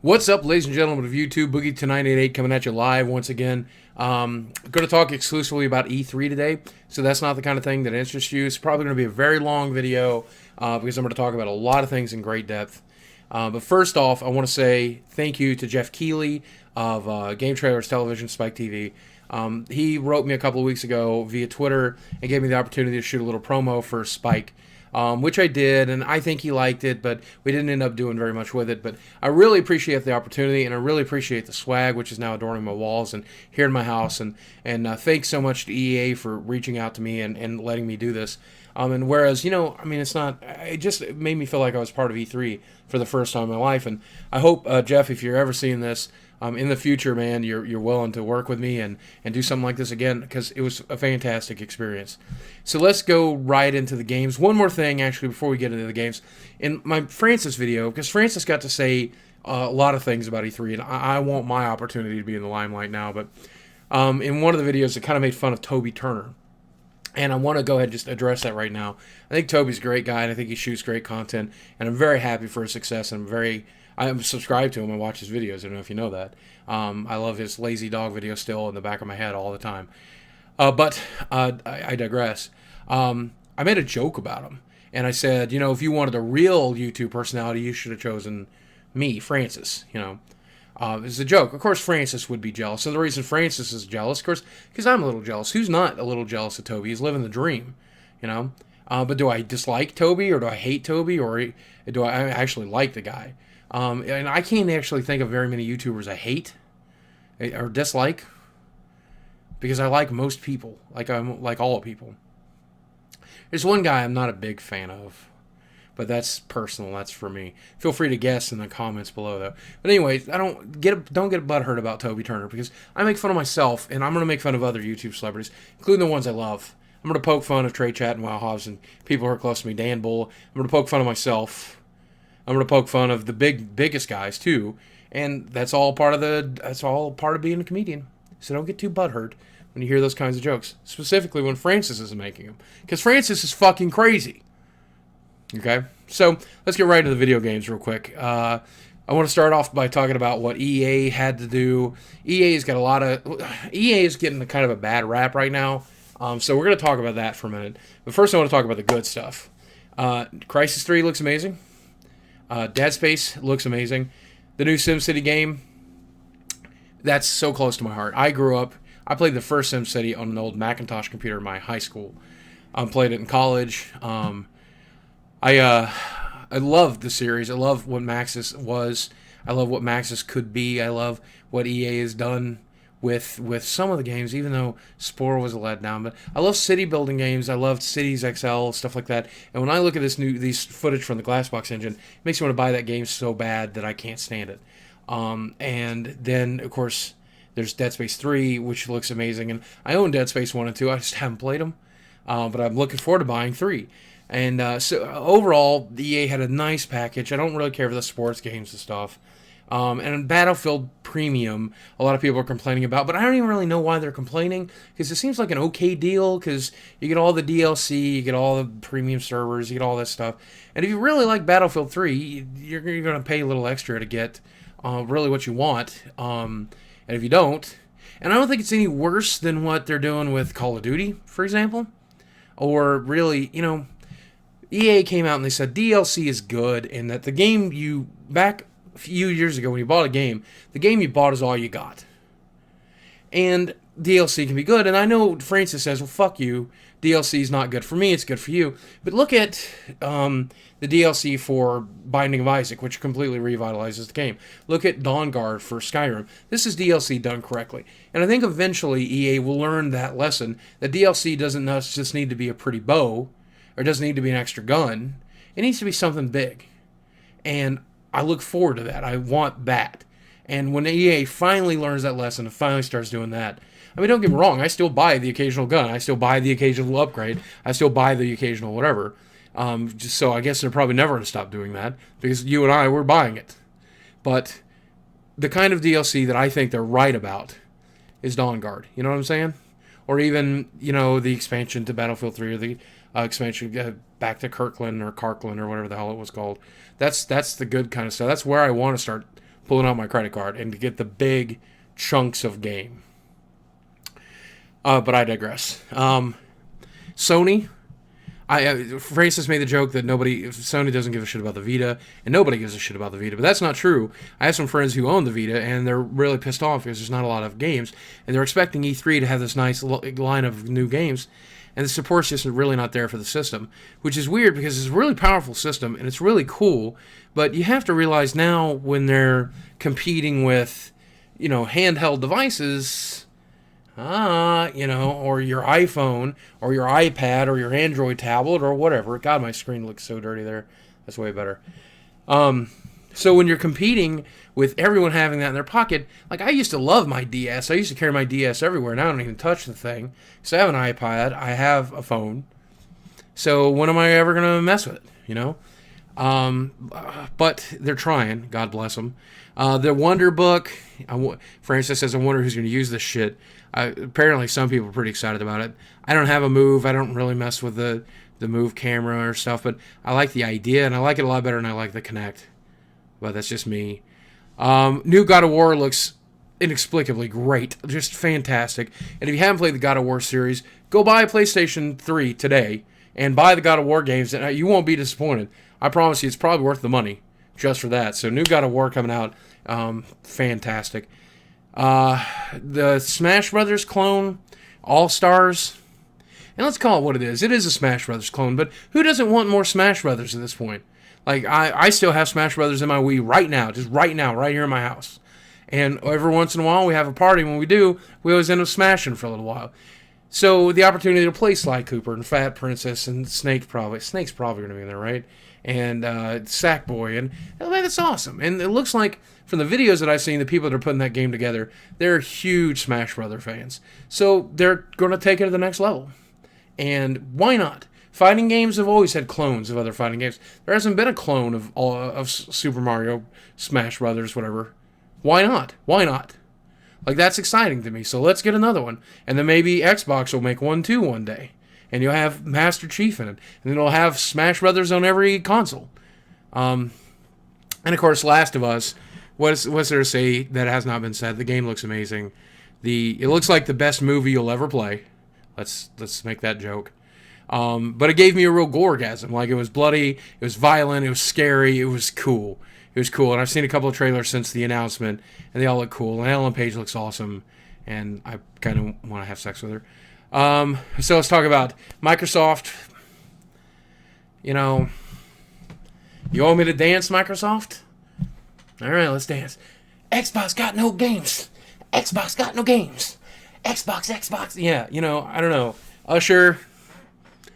What's up, ladies and gentlemen of YouTube? Boogie988 coming at you live once again. Going to talk exclusively about E3 today, so that's not the kind of thing that interests you. It's probably going to be a very long video because I'm going to talk about a lot of things in great depth. But first off, I want to say thank you to Jeff Keighley of Game Trailers Television, Spike TV. He wrote me a couple of weeks ago via Twitter and gave me the opportunity to shoot a little promo for Spike. Which I did, and I think he liked it, but we didn't end up doing very much with it. But I really appreciate the opportunity, and I really appreciate the swag, which is now adorning my walls and here in my house. And thanks so much to EA for reaching out to me and letting me do this. And whereas, it just made me feel like I was part of E3 for the first time in my life. And I hope, Jeff, if you're ever seeing this, in the future, man, you're willing to work with me and do something like this again, because it was a fantastic experience. So let's go right into the games. One more thing, actually, before we get into the games. In my Francis video, because Francis got to say a lot of things about E3, and I want my opportunity to be in the limelight now, but in one of the videos, it kind of made fun of Toby Turner. And I want to go ahead and just address that right now. I think Toby's a great guy, and I think he shoots great content, and I'm very happy for his success, and I'm subscribed to him and watch his videos. I don't know if you know that. I love his lazy dog video still in the back of my head all the time. But I digress. I made a joke about him, and I said, if you wanted a real YouTube personality, you should have chosen me, Francis. It's a joke. Of course, Francis would be jealous. So the reason Francis is jealous, of course, because I'm a little jealous. Who's not a little jealous of Toby? He's living the dream, But do I dislike Toby, or do I hate Toby, or do I actually like the guy? And I can't actually think of very many YouTubers I hate or dislike, because I like most people, I'm like all people. There's one guy I'm not a big fan of, but that's personal. That's for me. Feel free to guess in the comments below, though. But anyways, don't get butthurt about Toby Turner, because I make fun of myself, and I'm going to make fun of other YouTube celebrities, including the ones I love. I'm going to poke fun of Trey Chat and Wow Hobbs and people who are close to me, Dan Bull. I'm going to poke fun of myself. I'm going to poke fun of the biggest guys too, and that's all part of being a comedian. So don't get too butthurt when you hear those kinds of jokes, specifically when Francis is making them, because Francis is fucking crazy. Okay, so let's get right into the video games real quick. I want to start off by talking about what EA had to do. EA is getting kind of a bad rap right now, so we're going to talk about that for a minute. But first, I want to talk about the good stuff. Crysis 3 looks amazing. Dead Space looks amazing. The new SimCity game, that's so close to my heart. I played the first SimCity on an old Macintosh computer in my high school. Played it in college. I love the series. I love what Maxis was. I love what Maxis could be. I love what EA has done with some of the games, even though Spore was a letdown. But I love city building games. I love Cities XL, stuff like that. And when I look at these footage from the Glassbox engine, it makes me want to buy that game so bad that I can't stand it. And then, of course, there's Dead Space 3, which looks amazing. And I own Dead Space 1 and 2. I just haven't played them. But I'm looking forward to buying 3. And so overall, the EA had a nice package. I don't really care for the sports games and stuff. And Battlefield Premium, a lot of people are complaining about, but I don't even really know why they're complaining, because it seems like an okay deal, because you get all the DLC, you get all the premium servers, you get all that stuff. And if you really like Battlefield 3, you're going to pay a little extra to get really what you want. And if you don't, and I don't think it's any worse than what they're doing with Call of Duty, for example, or really, EA came out and they said DLC is good, and that the game back a few years ago when you bought a game, the game you bought is all you got. And DLC can be good, and I know Francis says, well, fuck you, DLC is not good for me, it's good for you. But look at the DLC for Binding of Isaac, which completely revitalizes the game. Look at Dawn Guard for Skyrim. This is DLC done correctly. And I think eventually EA will learn that lesson, that DLC doesn't just need to be a pretty bow, or doesn't need to be an extra gun. It needs to be something big. And I look forward to that. I want that. And when EA finally learns that lesson and finally starts doing that, I mean, don't get me wrong, I still buy the occasional gun. I still buy the occasional upgrade. I still buy the occasional whatever. Just so I guess they're probably never going to stop doing that, because you and I, we're buying it. But the kind of DLC that I think they're right about is Dawn Guard. You know what I'm saying? Or even, the expansion to Battlefield 3, or the expansion back to Kirkland or Karkland or whatever the hell it was called. That's the good kind of stuff. That's where I want to start pulling out my credit card and to get the big chunks of game. But I digress. Sony. Francis made the joke that Sony doesn't give a shit about the Vita, and nobody gives a shit about the Vita, but that's not true. I have some friends who own the Vita, and they're really pissed off because there's not a lot of games, and they're expecting E3 to have this nice line of new games, and the support's just really not there for the system, which is weird because it's a really powerful system, and it's really cool, but you have to realize now when they're competing with, handheld devices, or your iPhone, or your iPad, or your Android tablet, or whatever. God, my screen looks so dirty there. That's way better. So when you're competing with everyone having that in their pocket, like I used to love my DS. I used to carry my DS everywhere. Now I don't even touch the thing. So I have an iPad. I have a phone. So when am I ever going to mess with it, But they're trying. God bless them. The Wonder Book, Francis says, I wonder who's going to use this shit. Apparently some people are pretty excited about it. I don't have a Move. I don't really mess with the Move camera or stuff, but I like the idea, and I like it a lot better than I like the Kinect. But that's just me. New God of War looks inexplicably great. Just fantastic. And if you haven't played the God of War series, go buy a PlayStation 3 today and buy the God of War games, and you won't be disappointed. I promise you, it's probably worth the money just for that. So new God of War coming out, fantastic. The Smash Brothers clone, All-Stars, and let's call it what it is. It is a Smash Brothers clone, but who doesn't want more Smash Brothers at this point? Like, I still have Smash Brothers in my Wii right now, right here in my house. And every once in a while, we have a party. When we do, we always end up smashing for a little while. So the opportunity to play Sly Cooper and Fat Princess and Snake's probably going to be in there, right? And Sackboy, and that's awesome. And it looks like from the videos that I've seen, the people that are putting that game together, they're huge Smash Brother fans. So they're going to take it to the next level. And why not? Fighting games have always had clones of other fighting games. There hasn't been a clone of Super Mario, Smash Brothers, whatever. Why not? Why not? Like, that's exciting to me. So let's get another one. And then maybe Xbox will make one too one day. And you'll have Master Chief in it. And then it'll have Smash Brothers on every console. And of course, Last of Us. What's there to say that has not been said? The game looks amazing. It looks like the best movie you'll ever play. Let's make that joke. But it gave me a real gore-gasm. Like, it was bloody, it was violent, it was scary, it was cool. It was cool. And I've seen a couple of trailers since the announcement, and they all look cool. And Ellen Page looks awesome, and I kind of want to have sex with her. So let's talk about Microsoft. You want me to dance, Microsoft? All right, let's dance. Xbox got no games. Xbox got no games. Xbox. Yeah, I don't know. Usher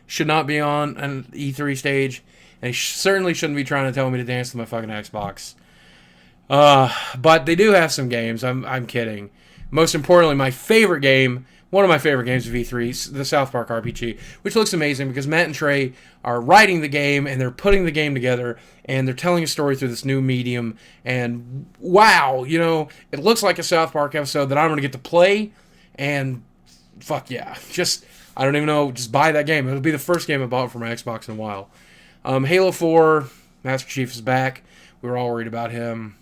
should not be on an E3 stage, and he certainly shouldn't be trying to tell me to dance to my fucking Xbox. But they do have some games. I'm kidding. Most importantly, one of my favorite games of E3, the South Park RPG, which looks amazing because Matt and Trey are writing the game, and they're putting the game together, and they're telling a story through this new medium, and wow, it looks like a South Park episode that I'm going to get to play, and fuck yeah. I don't even know, just buy that game. It'll be the first game I bought for my Xbox in a while. Halo 4, Master Chief is back. We were all worried about him.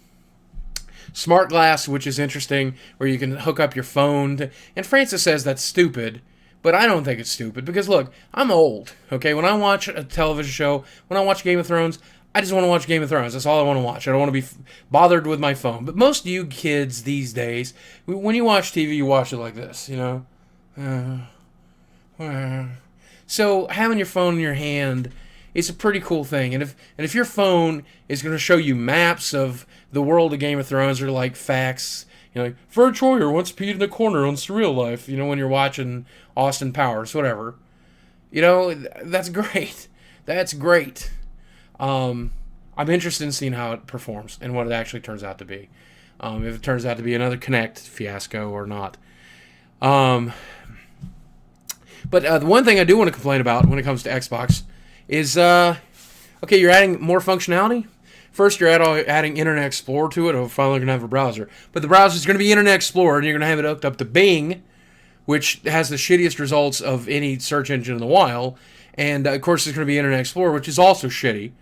Smart Glass, which is interesting, where you can hook up your phone. And Francis says that's stupid, but I don't think it's stupid. Because, look, I'm old, okay? When I watch a television show, when I watch Game of Thrones, I just want to watch Game of Thrones. That's all I want to watch. I don't want to be bothered with my phone. But most of you kids these days, when you watch TV, you watch it like this, So having your phone in your hand is a pretty cool thing. And if your phone is going to show you maps of the world of Game of Thrones or like facts, like Fern Troyer once peed in a corner on Surreal Life, when you're watching Austin Powers, whatever. That's great. That's great. I'm interested in seeing how it performs and what it actually turns out to be. If it turns out to be another Kinect fiasco or not. But the one thing I do want to complain about when it comes to Xbox is, okay, you're adding more functionality. First, you're adding Internet Explorer to it. Oh, finally, going to have a browser. But the browser is going to be Internet Explorer, and you're going to have it hooked up to Bing, which has the shittiest results of any search engine in the wild. And, of course, it's going to be Internet Explorer, which is also shitty.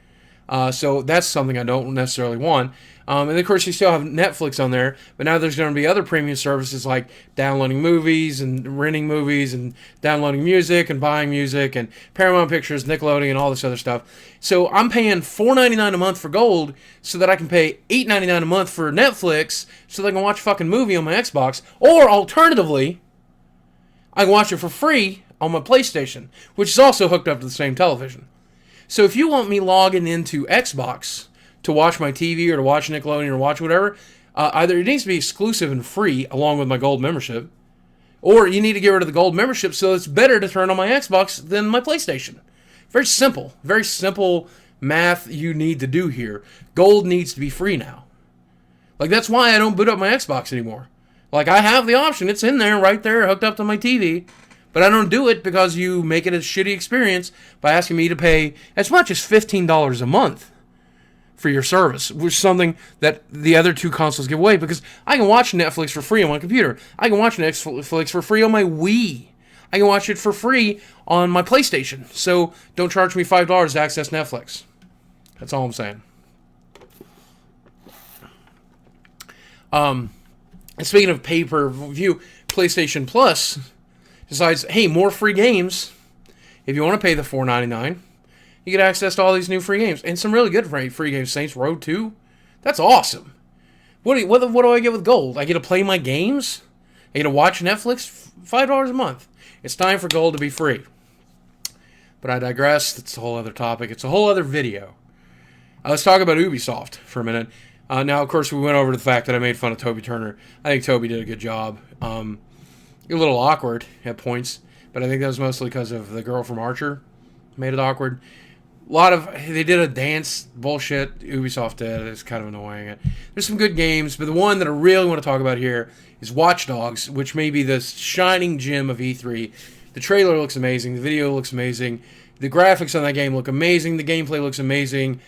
So that's something I don't necessarily want. And of course, you still have Netflix on there, but now there's going to be other premium services like downloading movies and renting movies and downloading music and buying music and Paramount Pictures, Nickelodeon, and all this other stuff. So I'm paying $4.99 a month for Gold so that I can pay $8.99 a month for Netflix so that I can watch a fucking movie on my Xbox. Or alternatively, I can watch it for free on my PlayStation, which is also hooked up to the same television. So if you want me logging into Xbox to watch my TV or to watch Nickelodeon or watch whatever, either it needs to be exclusive and free along with my Gold membership, or you need to get rid of the Gold membership so it's better to turn on my Xbox than my PlayStation. Very simple math you need to do here. Gold needs to be free now. Like, that's why I don't boot up my Xbox anymore. Like, I have the option. It's in there, right there, hooked up to my TV. But I don't do it because you make it a shitty experience by asking me to pay as much as $15 a month for your service, which is something that the other two consoles give away, because I can watch Netflix for free on my computer. I can watch Netflix for free on my Wii. I can watch it for free on my PlayStation. So don't charge me $5 to access Netflix. That's all I'm saying. And speaking of pay-per-view, PlayStation Plus decides, hey, more free games. If you want to pay the $4.99, you get access to all these new free games. And some really good free games. Saints Row 2. That's awesome. What do I get with Gold? I get to play my games? I get to watch Netflix? $5 a month. It's time for Gold to be free. But I digress. It's a whole other topic. It's a whole other video. Let's talk about Ubisoft for a minute. Now, of course, we went over to the fact that I made fun of Toby Turner. I think Toby did a good job. A little awkward at points, but I think that was mostly because of the girl from Archer made it awkward. They did a dance bullshit. Ubisoft did. It's kind of annoying. There's some good games, but the one that I really want to talk about here is Watch Dogs, which may be the shining gem of E3. The trailer looks amazing. The video looks amazing. The graphics on that game look amazing. The gameplay looks amazing.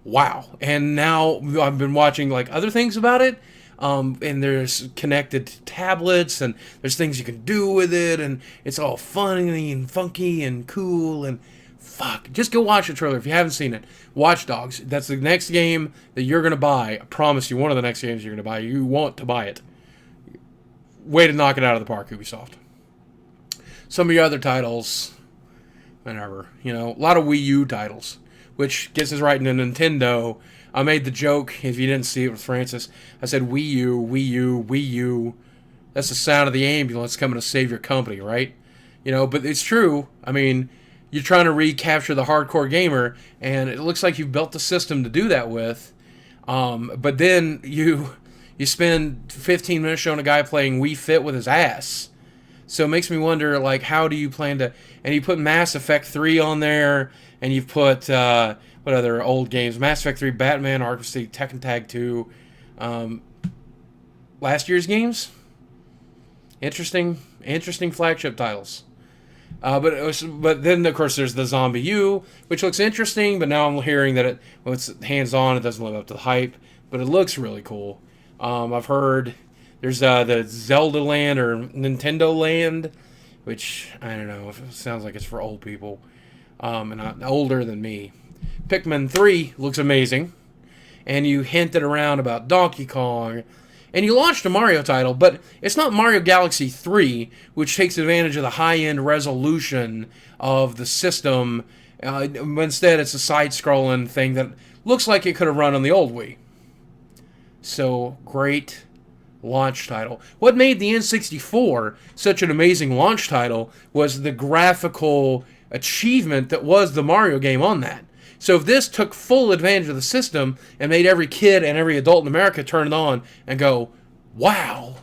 Wow. And now I've been watching like other things about it. And there's connected tablets, and there's things you can do with it, and it's all funny and funky and cool, and fuck. Just go watch the trailer if you haven't seen it. Watch Dogs. That's the next game that you're going to buy. I promise you, one of the next games you're going to buy. You want to buy it. Way to knock it out of the park, Ubisoft. Some of your other titles, whatever. A lot of Wii U titles, which gets us right into Nintendo. I made the joke, if you didn't see it with Francis, I said Wii U, Wii U, Wii U. That's the sound of the ambulance coming to save your company, right? But it's true. I mean, you're trying to recapture the hardcore gamer, and it looks like you've built the system to do that with. But then you spend 15 minutes showing a guy playing Wii Fit with his ass. So it makes me wonder, like, how do you plan to... And you put Mass Effect 3 on there, and you've put... what other old games? Mass Effect 3, Batman, Arkham City, Tekken Tag 2. Last year's games? Interesting flagship titles. But then, of course, there's the Zombie U, which looks interesting, but now I'm hearing that it's hands-on, it doesn't live up to the hype, but it looks really cool. I've heard there's the Zelda Land or Nintendo Land, which, I don't know, it sounds like it's for old people, and not older than me. Pikmin 3 looks amazing, and you hinted around about Donkey Kong, and you launched a Mario title, but it's not Mario Galaxy 3, which takes advantage of the high-end resolution of the system. Instead, it's a side-scrolling thing that looks like it could have run on the old Wii. So, great launch title. What made the N64 such an amazing launch title was the graphical achievement that was the Mario game on that. So if this took full advantage of the system and made every kid and every adult in America turn it on and go, wow,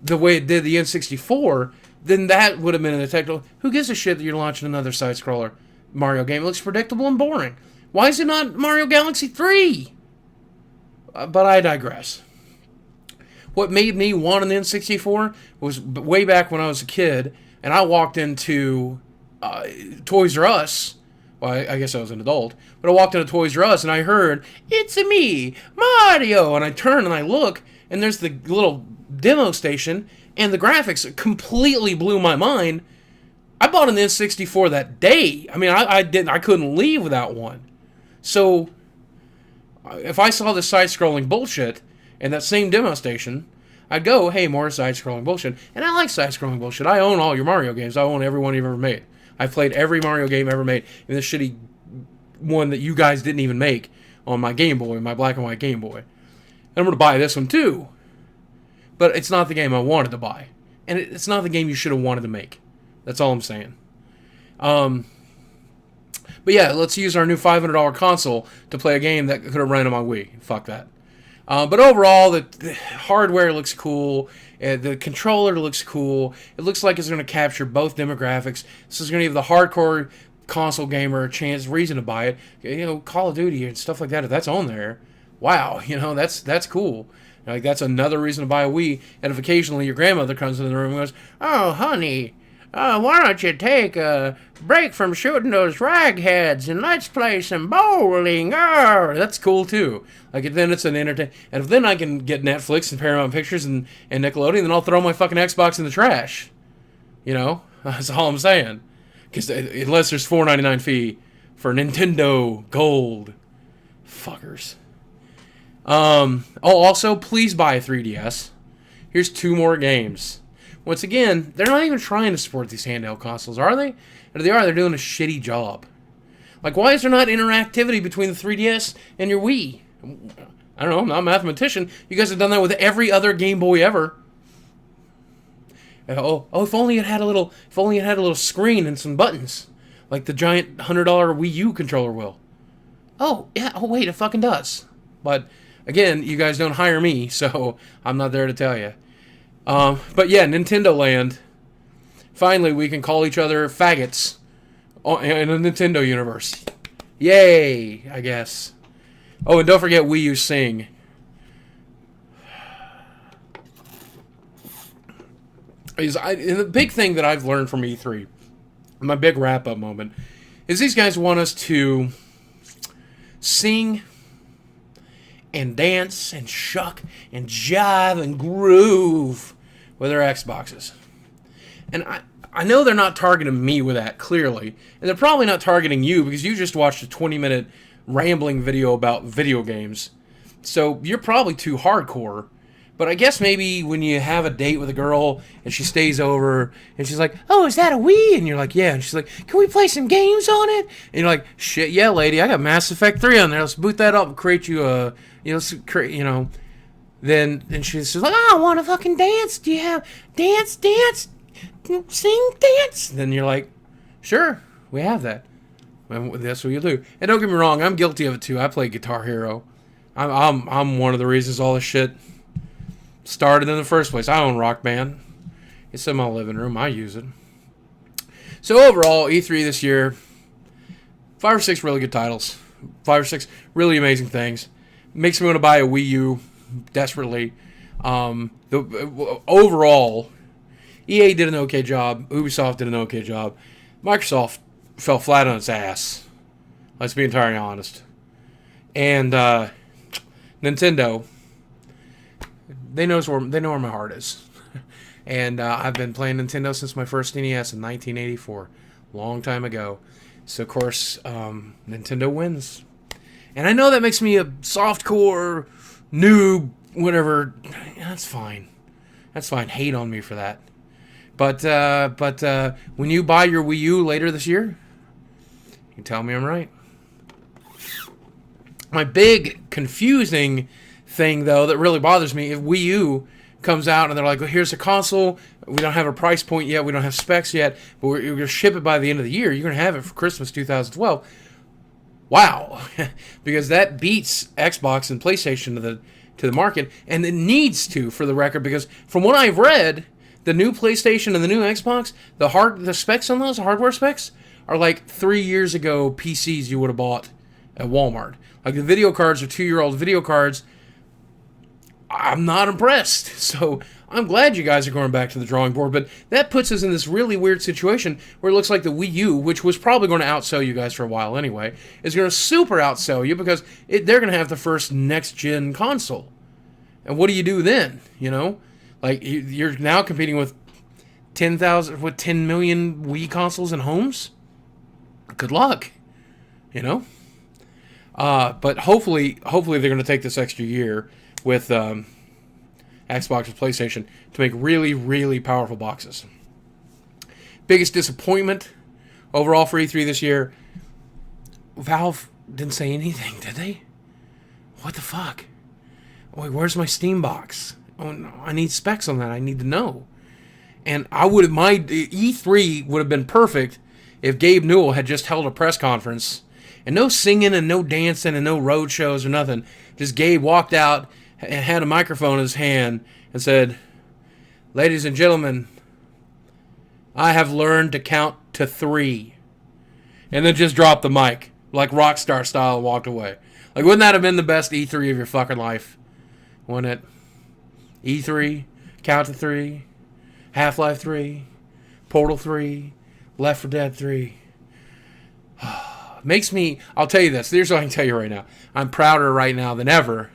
the way it did the N64, then that would have been an technical... Who gives a shit that you're launching another side-scroller Mario game? It looks predictable and boring. Why is it not Mario Galaxy 3? But I digress. What made me want an N64 was way back when I was a kid, and I walked into Toys R Us. Well, I guess I was an adult, but I walked into Toys R Us and I heard, "It's me, Mario!" And I turn and I look, and there's the little demo station, and the graphics completely blew my mind. I bought an N64 that day. I mean, I couldn't leave without one. So, If I saw this side-scrolling bullshit in that same demo station, I'd go, hey, more side-scrolling bullshit. And I like side-scrolling bullshit. I own all your Mario games. I own every one you've ever made. I've played every Mario game ever made. And this shitty one that you guys didn't even make on my Game Boy, my black and white Game Boy. And I'm going to buy this one too. But it's not the game I wanted to buy. And it's not the game you should have wanted to make. That's all I'm saying. But yeah, let's use our new $500 console to play a game that could have ran on my Wii. Fuck that. But overall, the hardware looks cool. The controller looks cool. It looks like it's going to capture both demographics. This is going to give the hardcore console gamer a reason to buy it. You know, Call of Duty and stuff like that. If that's on there, wow, you know, that's cool. Like, that's another reason to buy a Wii. And if occasionally your grandmother comes in the room and goes, "Oh, honey, why don't you take a break from shooting those ragheads and let's play some bowling?" Oh, that's cool too. Like, then it's an entertain. And if then I can get Netflix and Paramount Pictures and Nickelodeon, then I'll throw my fucking Xbox in the trash. You know, that's all I'm saying. Because unless there's $4.99 fee for Nintendo Gold, fuckers. Also, please buy a 3DS. Here's 2 more games. Once again, they're not even trying to support these handheld consoles, are they? And if they are, they're doing a shitty job. Like, why is there not interactivity between the 3DS and your Wii? I don't know, I'm not a mathematician. You guys have done that with every other Game Boy ever. If only it had a little screen and some buttons, like the giant $100 Wii U controller will. Oh, yeah, wait, it fucking does. But again, you guys don't hire me, so I'm not there to tell you. But yeah, Nintendo Land. Finally, we can call each other faggots in a Nintendo universe. Yay, I guess. Oh, and don't forget Wii U Sing. And the big thing that I've learned from E3, my big wrap-up moment, is these guys want us to sing and dance and shuck and jive and groove with their Xboxes. And I know they're not targeting me with that, clearly. And they're probably not targeting you because you just watched a 20-minute rambling video about video games. So you're probably too hardcore. But I guess maybe when you have a date with a girl and she stays over and she's like, "Oh, is that a Wii?" And you're like, "Yeah." And she's like, "Can we play some games on it?" And you're like, "Shit, yeah, lady. I got Mass Effect 3 on there. Let's boot that up and create you a, Then and she's like, "Oh, I want to fucking dance. Do you have dance, sing, dance?" Then you're like, "Sure, we have that." And that's what you do. And don't get me wrong, I'm guilty of it too. I play Guitar Hero. I'm one of the reasons all this shit started in the first place. I own Rock Band. It's in my living room. I use it. So overall, E3 this year, 5 or 6 really good titles. 5 or 6 really amazing things. Makes me want to buy a Wii U desperately. Overall, EA did an okay job. Ubisoft did an okay job. Microsoft fell flat on its ass. Let's be entirely honest. And Nintendo, they know where my heart is. And I've been playing Nintendo since my first NES in 1984. Long time ago. So, of course, Nintendo wins. And I know that makes me a softcore noob, whatever. That's fine. That's fine. Hate on me for that. But when you buy your Wii U later this year, you can tell me I'm right. My big confusing thing, though, that really bothers me, if Wii U comes out and they're like, "Well, here's a console. We don't have a price point yet. We don't have specs yet, but we're going to ship it by the end of the year. You're going to have it for Christmas 2012. Wow. Because that beats Xbox and PlayStation to the market, and it needs to, for the record, because from what I've read, the new PlayStation and the new Xbox, the specs on those, the hardware specs, are like 3 years ago PCs you would have bought at Walmart. Like, the video cards are 2-year-old video cards. I'm not impressed. So I'm glad you guys are going back to the drawing board, but that puts us in this really weird situation where it looks like the Wii U, which was probably going to outsell you guys for a while anyway, is going to super outsell you because they're going to have the first next-gen console. And what do you do then? You know? Like, you're now competing with 10 million Wii consoles in homes? Good luck. You know? But hopefully they're going to take this extra year with Xbox and PlayStation to make really, really powerful boxes. Biggest disappointment overall for E3 this year, Valve didn't say anything, did they? What the fuck? Wait, where's my Steam box? Oh, no, I need specs on that. I need to know. And my E3 would have been perfect if Gabe Newell had just held a press conference and no singing and no dancing and no road shows or nothing. Just Gabe walked out and had a microphone in his hand and said, "Ladies and gentlemen, I have learned to count to 3." And then just dropped the mic, like Rockstar style, and walked away. Like, wouldn't that have been the best E3 of your fucking life? Wouldn't it? E3, Count to 3, Half-Life 3, Portal 3, Left 4 Dead 3. Makes me, I'll tell you this, here's what I can tell you right now. I'm prouder right now than ever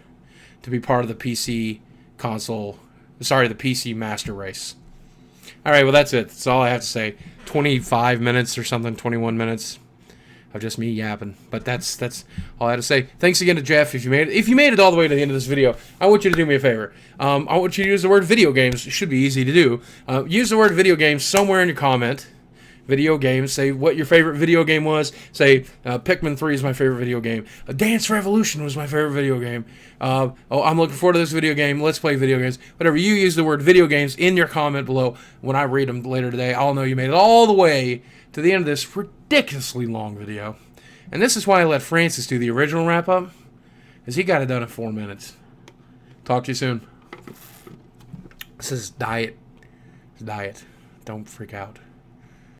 to be part of the PC master race. All right, well, that's it. That's all I have to say. 25 minutes or something, 21 minutes of just me yapping. But that's all I had to say. Thanks again to Jeff. If you made it all the way to the end of this video, I want you to do me a favor. I want you to use the word video games. It should be easy to do. Use the word video games somewhere in your comment. Video games. Say what your favorite video game was. Say Pikmin 3 is my favorite video game. Dance Revolution was my favorite video game. I'm looking forward to this video game. Let's play video games. Whatever. You use the word video games in your comment below. When I read them later today, I'll know you made it all the way to the end of this ridiculously long video. And this is why I let Francis do the original wrap-up, because he got it done in 4 minutes. Talk to you soon. This is diet. It's diet. Don't freak out.